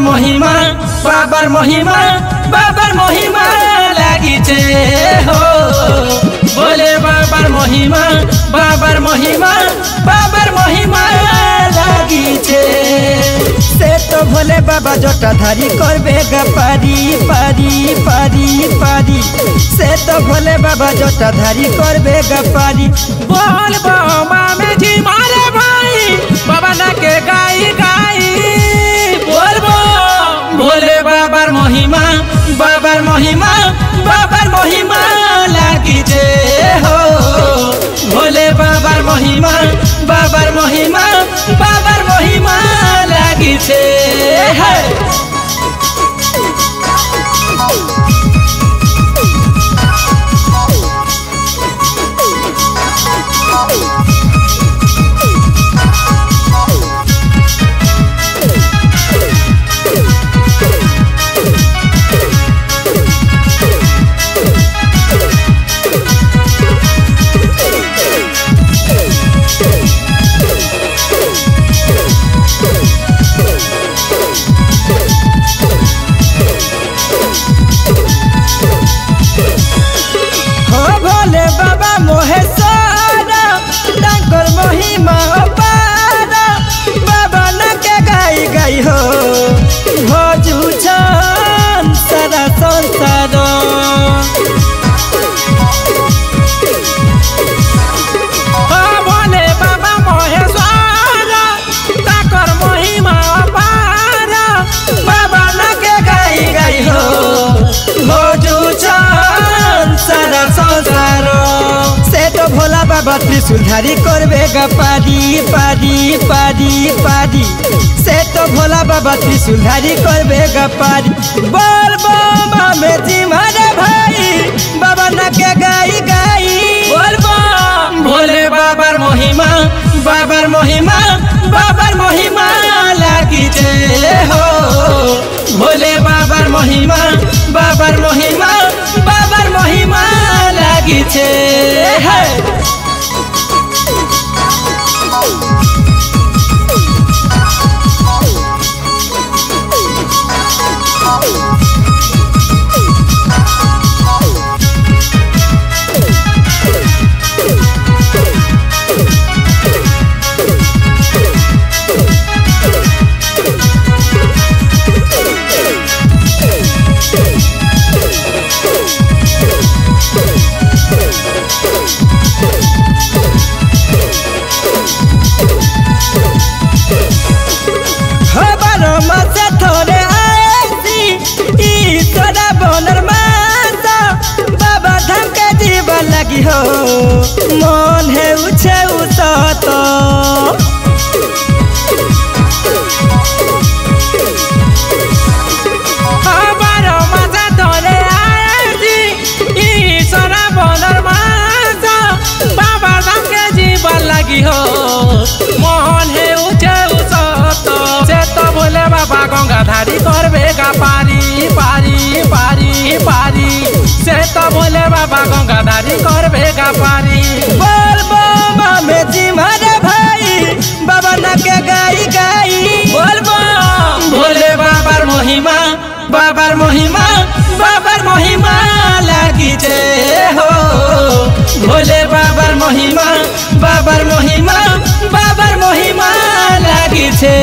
महिमा बाबार महिमा लागिछे हो भोले बाबार महिमा लागिछे से तो भोले बाबा जटाधारी करबे गा पारी पारी पारी पारी से तो भोले बाबा जटाधारी करबे गा पारी बोल बाबा में जी मारे भाई बाबा ना के गाई गाई बोल भोले बाबार महिमा लागिछे हो भोले बाबार महिमा लागिछे है महिमा पारा बाबा न के गाई गाई हो भजू छन सारा संसार भोले बाबा महेश्वर ताकर महिमा पारा बाबा न के गाई गाई हो भजू छन सारा संसार से तो भोला बाबा त्रिशूलधारी करबे गा पारी पारी पारी पारी से तो भोला बाबा त्रिशूलधारी करबे गा पारी बोल बाबा में जी मारे भाई बाबा न के गाई गाई बोल भोले बाबार महिमा लागिछे हो भोले बाबार महिमा लागिछे है लगी हो मन है उछे उत बाबा धाम के जीवन लगी हो मोहन है उछे उत से तो बोले बाबा गंगाधारी करबे गा पारी पारी पारी पारी से तो बोले बाबा गंगाधारी करबे गा पारी बोल बाबा में जी मारे भाई बाबा न के गाई गाई बोल भोले बाबार महिमा लागिछे हो भोले बाबार महिमा लागिछे।